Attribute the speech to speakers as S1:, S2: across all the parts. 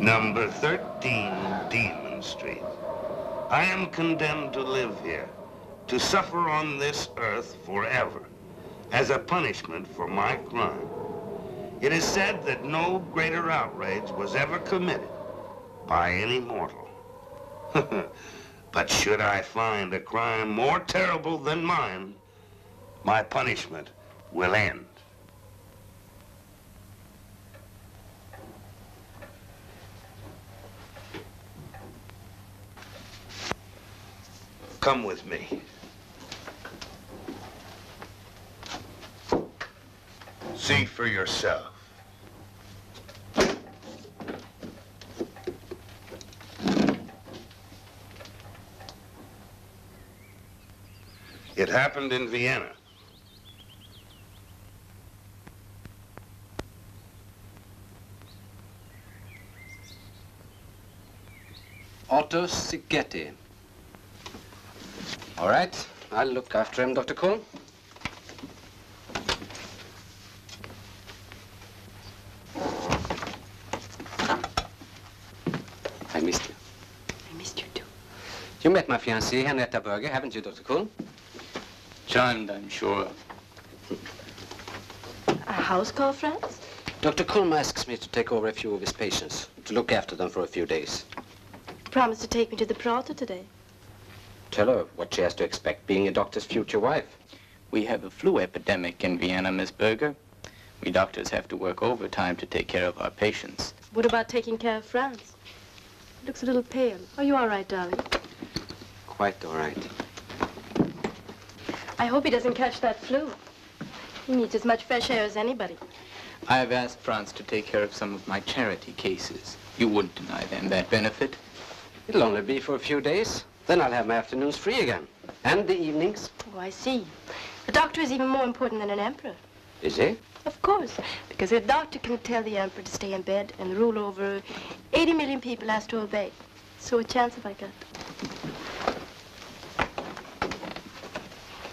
S1: Number 13, Demon Street. I am condemned to live here, to suffer on this earth forever, as a punishment for my crime. It is said that no greater outrage was ever committed by any mortal. But should I find a crime more terrible than mine, my punishment will end. Come with me. See for yourself. It happened in Vienna.
S2: Otto Szigeti. All right, I'll look after him, Dr. Cole. I missed you.
S3: I missed you too.
S2: You met my fiancée, Henrietta Berger, haven't you, Dr. Cole?
S4: Charmed, I'm sure.
S3: A house call, Franz?
S2: Dr. Kulm asks me to take over a few of his patients, to look after them for a few days.
S3: Promised to take me to the Prater today.
S2: Tell her what she has to expect being a doctor's future wife.
S4: We have a flu epidemic in Vienna, Miss Berger. We doctors have to work overtime to take care of our patients.
S3: What about taking care of Franz? He looks a little pale. Are you all right, darling?
S2: Quite all right.
S3: I hope he doesn't catch that flu. He needs as much fresh air as anybody.
S4: I have asked Franz to take care of some of my charity cases. You wouldn't deny them that benefit.
S2: It'll only be for a few days. Then I'll have my afternoons free again. And the evenings.
S3: Oh, I see. A doctor is even more important than an emperor.
S2: Is he?
S3: Of course, because a doctor can tell the emperor to stay in bed and rule over 80 million people has to obey. So what chance have I got?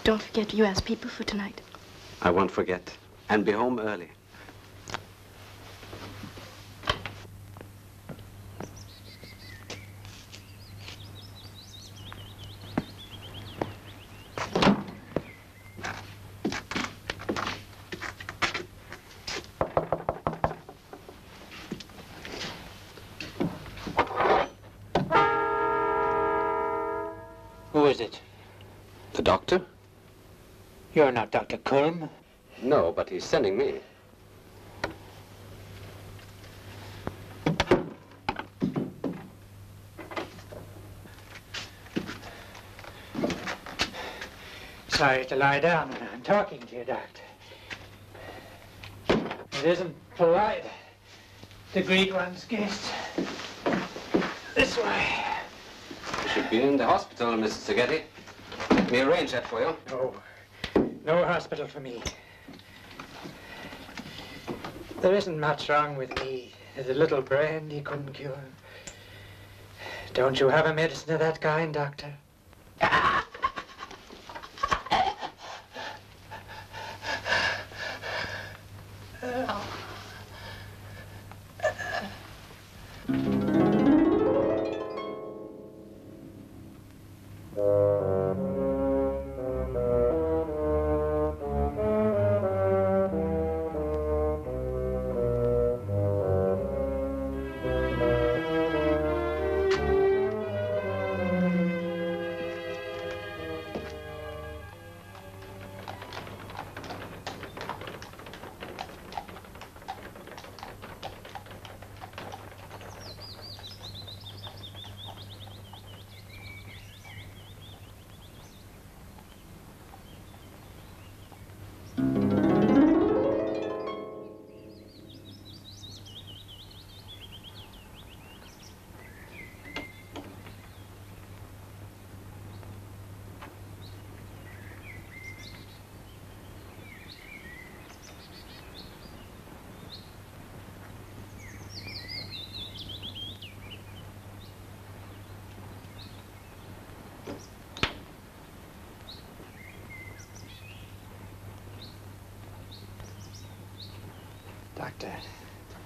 S3: Don't forget you ask people for tonight.
S2: I won't forget. And be home early.
S5: Who is it?
S2: The doctor?
S5: You're not Dr. Kulm.
S2: No, but he's sending me.
S5: Sorry to lie down when I'm talking to you, Doctor. It isn't polite to greet one's guest this way.
S2: You should be in the hospital, Mrs. Szigeti. Let me arrange that for you.
S5: No hospital for me. There isn't much wrong with me. There's a little brain you couldn't cure. Don't you have a medicine of that kind, Doctor?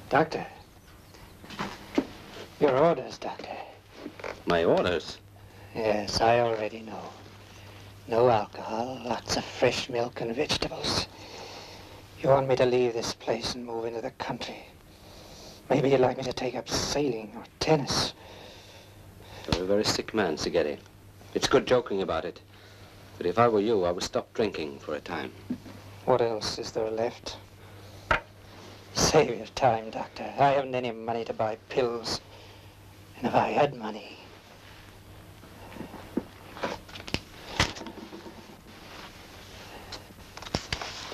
S5: Doctor. Your orders, Doctor.
S2: My orders?
S5: Yes, I already know. No alcohol, lots of fresh milk and vegetables. You want me to leave this place and move into the country. Maybe you'd like me to take up sailing or tennis.
S2: You're a very sick man, Sigeti. It's good joking about it. But if I were you, I would stop drinking for a time.
S5: What else is there left? Save your time, Doctor. I haven't any money to buy pills. And if I had money...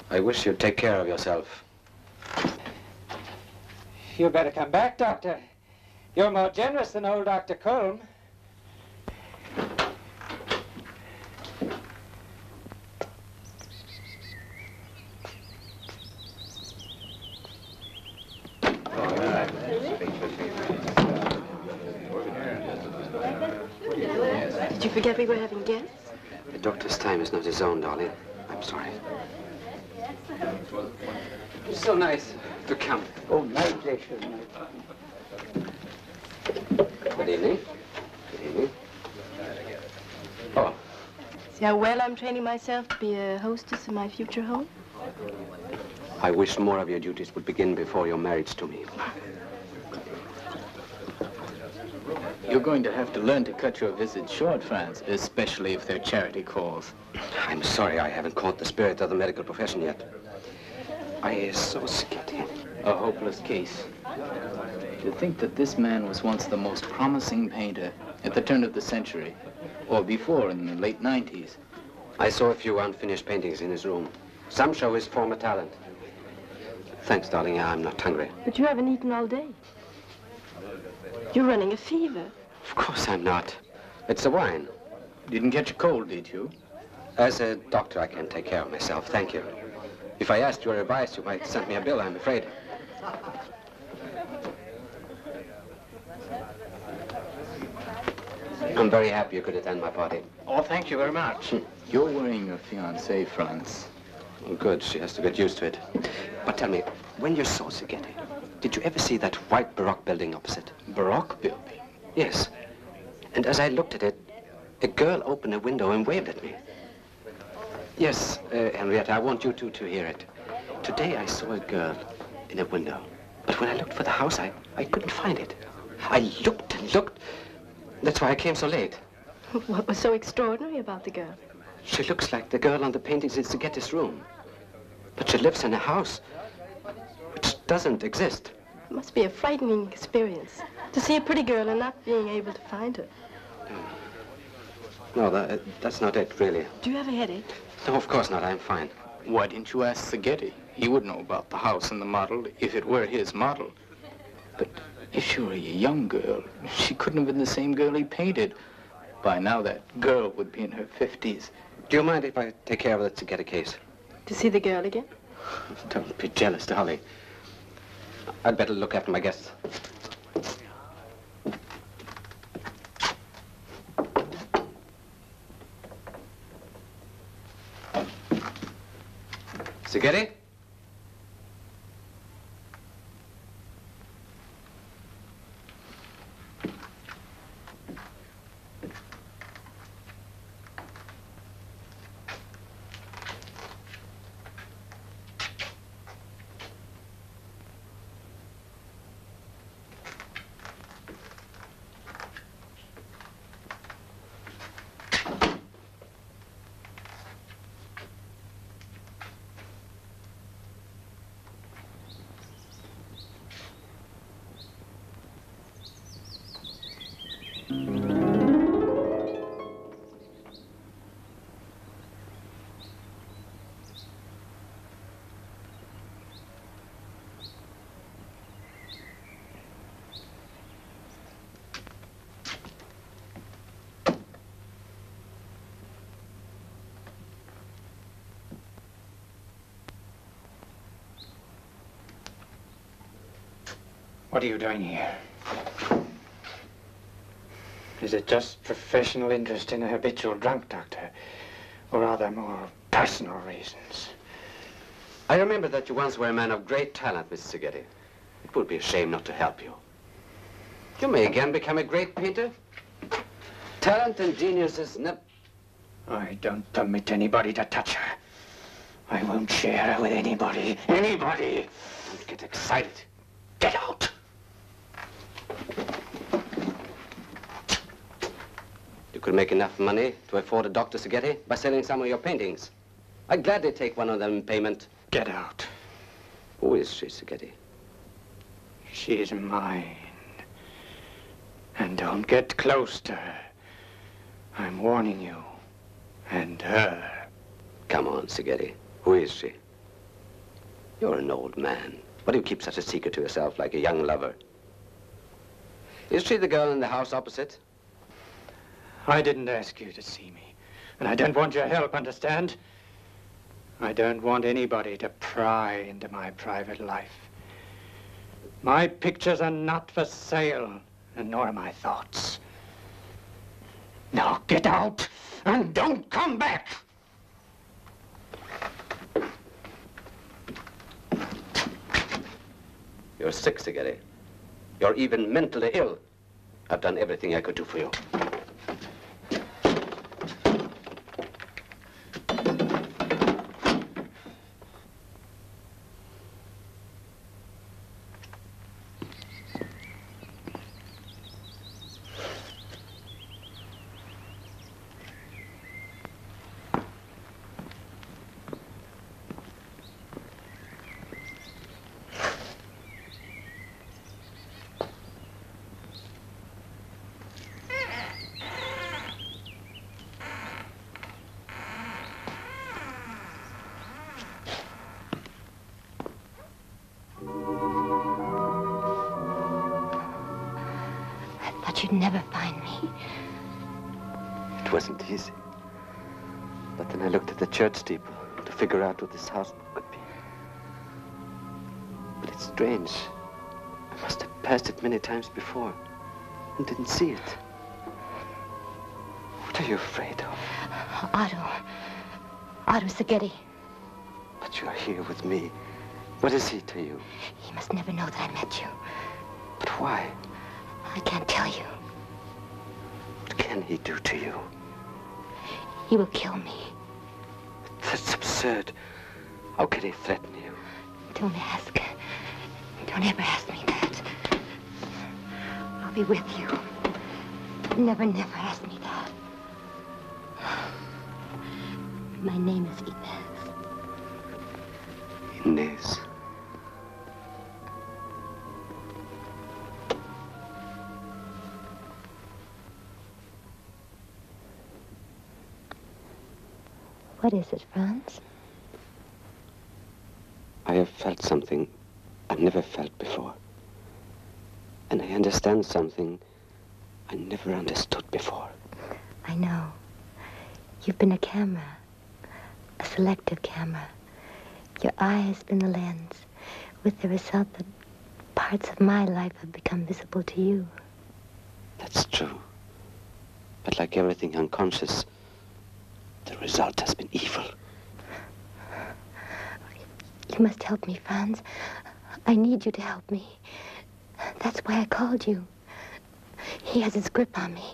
S2: I wish you'd take care of yourself.
S5: You better come back, Doctor. You're more generous than old Dr. Culm.
S3: Did you forget we were having guests?
S2: The doctor's time is not his own, darling. I'm sorry. It's so nice to come.
S6: Oh, my pleasure,
S2: Good evening. Good evening. Oh,
S3: See how well I'm training myself to be a hostess in my future home?
S2: I wish more of your duties would begin before your marriage to me.
S4: You're going to have to learn to cut your visits short, Franz, especially if they're charity calls.
S2: I'm sorry I haven't caught the spirit of the medical profession yet. I so scared.
S4: A hopeless case. To think that this man was once the most promising painter at the turn of the century, or before in the late 90s.
S2: I saw a few unfinished paintings in his room. Some show his former talent. Thanks, darling. I'm not hungry.
S3: But you haven't eaten all day. You're running a fever.
S2: Of course I'm not. It's the wine.
S4: Didn't catch a cold, did you?
S2: As a doctor, I can take care of myself. Thank you. If I asked your advice, you might send me a bill, I'm afraid. I'm very happy you could attend my party.
S4: Oh, thank you very much. You're worrying your fiancée, Franz.
S2: Oh, good. She has to get used to it. But tell me, when you saw Sigeti, did you ever see that white Baroque building opposite?
S4: Baroque building?
S2: Yes. And as I looked at it, a girl opened a window and waved at me. Yes, Henrietta, I want you two to hear it. Today I saw a girl in a window. But when I looked for the house, I couldn't find it. I looked and looked. That's why I came so late.
S3: What was so extraordinary about the girl?
S2: She looks like the girl on the paintings in Sigeti's room. But she lives in a house which doesn't exist.
S3: It must be a frightening experience to see a pretty girl and not being able to find her.
S2: No, that's not it, really.
S3: Do you have a headache?
S2: No, of course not. I'm fine.
S4: Why didn't you ask Sigeti? He would know about the house and the model if it were his model. But if she were a young girl, she couldn't have been the same girl he painted. By now, that girl would be in her 50s.
S2: Do you mind if I take care of the Sigeti case?
S3: To see the girl again?
S2: Don't be jealous, darling. I'd better look after my guests. Sigeti?
S5: What are you doing here? Is it just professional interest in a habitual drunk, Doctor? Or are there more personal reasons?
S2: I remember that you once were a man of great talent, Mr. Sigeti. It would be a shame not to help you. You may again become a great painter. Talent and genius is never...
S5: I don't permit anybody to touch her. I won't share her with anybody. Anybody!
S2: Don't get excited.
S5: Get out!
S2: You could make enough money to afford a Dr. Seghetti by selling some of your paintings. I'd gladly take one of them in payment.
S5: Get out.
S2: Who is she, Seghetti?
S5: She's mine. And don't get close to her. I'm warning you. And her.
S2: Come on, Seghetti. Who is she? You're an old man. Why do you keep such a secret to yourself like a young lover? Is she the girl in the house opposite?
S5: I didn't ask you to see me. And I don't want your help, understand? I don't want anybody to pry into my private life. My pictures are not for sale, and nor are my thoughts. Now get out and don't come back!
S2: You're sick, Seghetti. You're even mentally ill. I've done everything I could do for you.
S3: You'd never find me.
S2: It wasn't easy. But then I looked at the church steeple to figure out what this house could be. But it's strange. I must have passed it many times before and didn't see it. What are you afraid of?
S3: Otto Seghetti.
S2: But you're here with me. What is he to you?
S3: He must never know that I met you.
S2: But why?
S3: I can't tell you.
S2: What can he do to you?
S3: He will kill me.
S2: That's absurd. How can he threaten you?
S3: Don't ask. Don't ever ask me that. I'll be with you. Never, never ask me that. My name is Inez.
S2: Inez.
S3: What is it, Franz?
S2: I have felt something I've never felt before. And I understand something I never understood before.
S3: I know. You've been a camera. A selective camera. Your eye has been the lens, with the result that parts of my life have become visible to you.
S2: That's true. But like everything unconscious, the result has been evil.
S3: You must help me, Franz. I need you to help me. That's why I called you. He has his grip on me.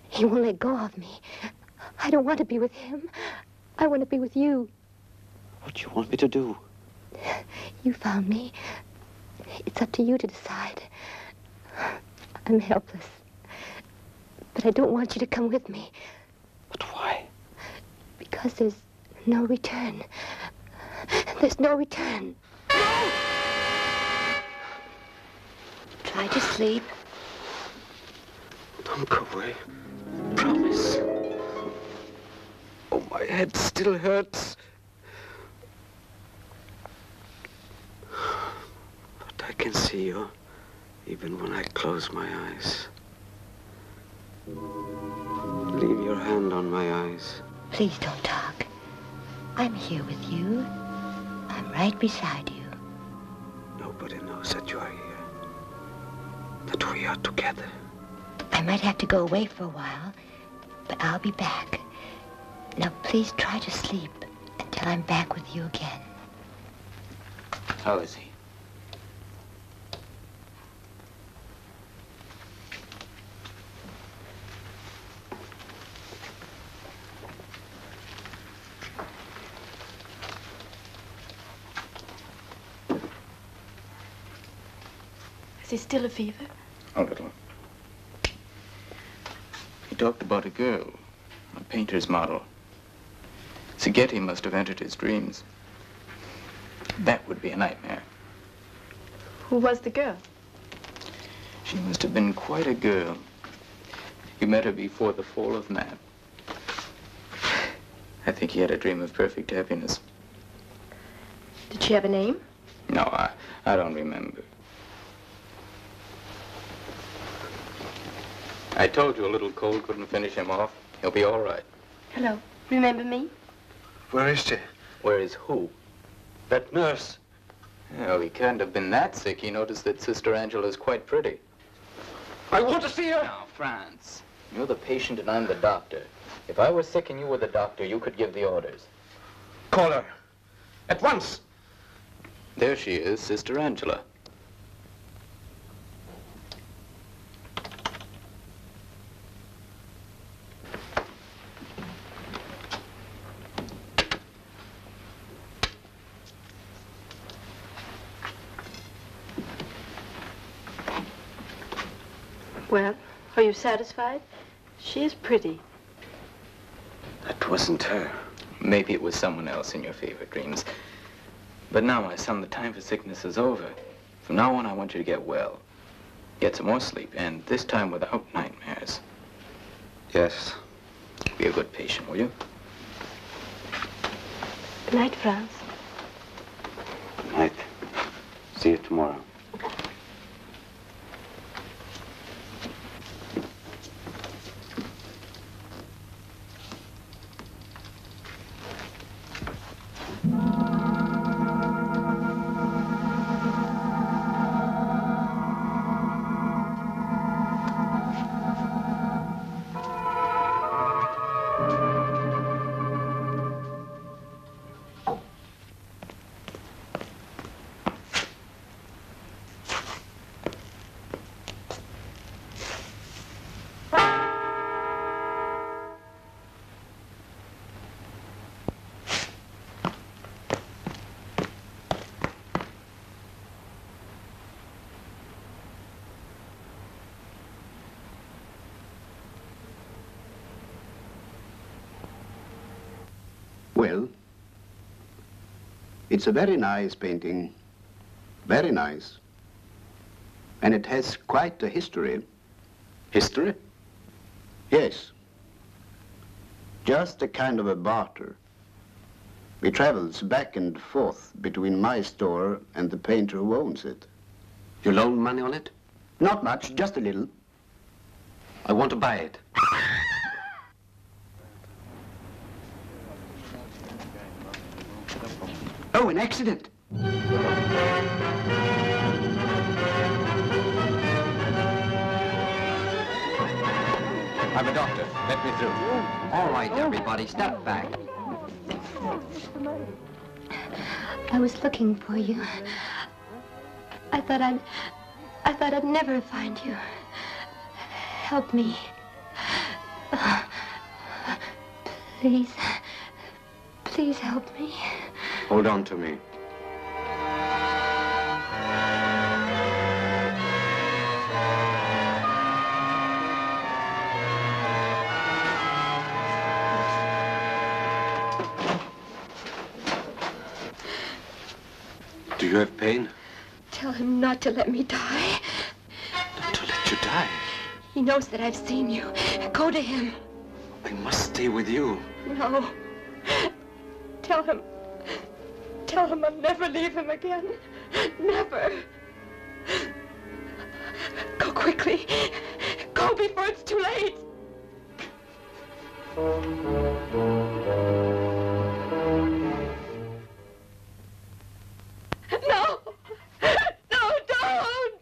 S3: He won't let go of me. I don't want to be with him. I want to be with you.
S2: What do you want me to do?
S3: You found me. It's up to you to decide. I'm helpless. But I don't want you to come with me.
S2: But why?
S3: Because there's no return. There's no return. No! Try to sleep.
S2: Don't go away. Promise. Oh, my head still hurts. But I can see you, even when I close my eyes. Leave your hand on my eyes.
S3: Please don't talk. I'm here with you. I'm right beside you.
S2: Nobody knows that you are here. That we are together.
S3: I might have to go away for a while, but I'll be back. Now, please try to sleep until I'm back with you again.
S4: How is he?
S6: he still a fever?
S4: A little. He talked about a girl, a painter's model. Szigeti must have entered his dreams. That would be a nightmare.
S6: Who was the girl?
S4: She must have been quite a girl. He met her before the fall of man. I think he had a dream of perfect happiness.
S6: Did she have a name?
S4: No, I don't remember. I told you a little cold couldn't finish him off. He'll be all right.
S6: Hello. Remember me?
S5: Where is she?
S4: Where is who?
S2: That nurse.
S4: Oh, he can't have been that sick. He noticed that Sister Angela's quite pretty.
S2: I want to see her.
S4: Now, Franz, you're the patient and I'm the doctor. If I were sick and you were the doctor, you could give the orders.
S2: Call her. At once.
S4: There she is, Sister Angela.
S6: Well, are you satisfied? She is pretty.
S2: That wasn't her.
S4: Maybe it was someone else in your favorite dreams. But now, my son, the time for sickness is over. From now on, I want you to get well. Get some more sleep, and this time without nightmares.
S2: Yes.
S4: Be a good patient, will you?
S6: Good night, Franz.
S2: Good night. See you tomorrow.
S7: Well, it's a very nice painting, very nice. And it has quite a history.
S2: History?
S7: Yes. Just a kind of a barter. It travels back and forth between my store and the painter who owns it.
S2: You loan money on it?
S7: Not much, just a little.
S2: I want to buy it.
S7: Oh, an accident.
S2: I'm a doctor. Let me through.
S8: All right, everybody, step back.
S3: I was looking for you. I thought I'd never find you. Help me. Please. Please help me.
S2: Hold on to me. Do you have pain?
S3: Tell him not to let me die.
S2: Not to let you die.
S3: He knows that I've seen you. Go to him.
S2: I must stay with you.
S3: No. Tell him I'll never leave him again. Never. Go quickly. Go before it's too late. No. No, don't.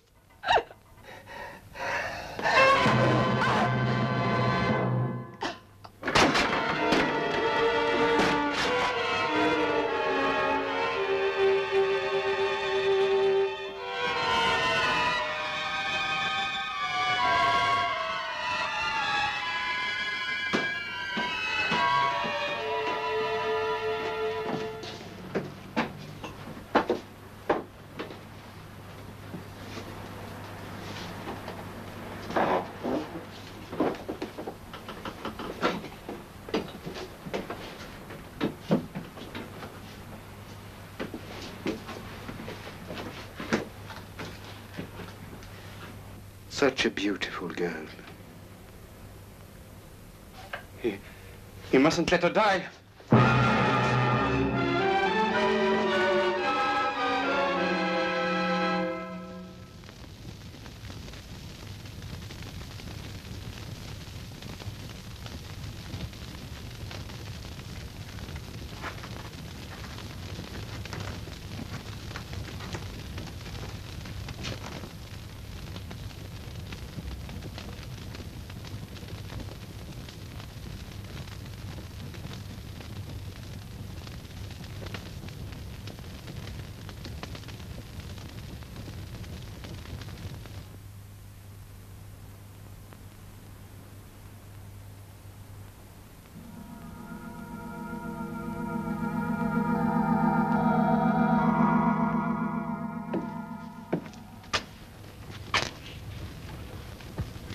S2: Such a beautiful girl. He mustn't let her die.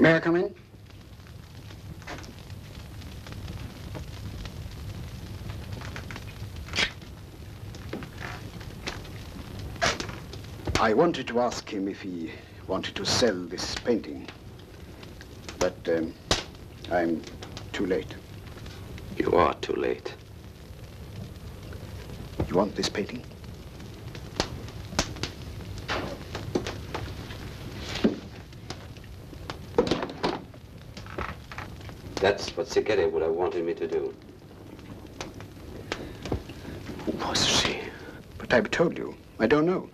S9: May I come in? I wanted to ask him if he wanted to sell this painting, but I'm too late.
S2: You are too late.
S9: You want this painting?
S2: That's what Szigeti would have wanted me to do.
S9: Who was she? But I've told you, I don't know.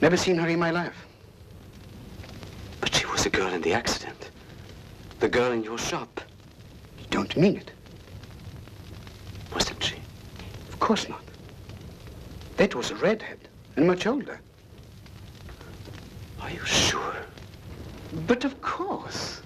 S9: Never seen her in my life.
S2: But she was the girl in the accident. The girl in your shop.
S9: You don't mean it?
S2: Wasn't she?
S9: Of course not. That was a redhead, and much older.
S2: Are you sure?
S9: But of course.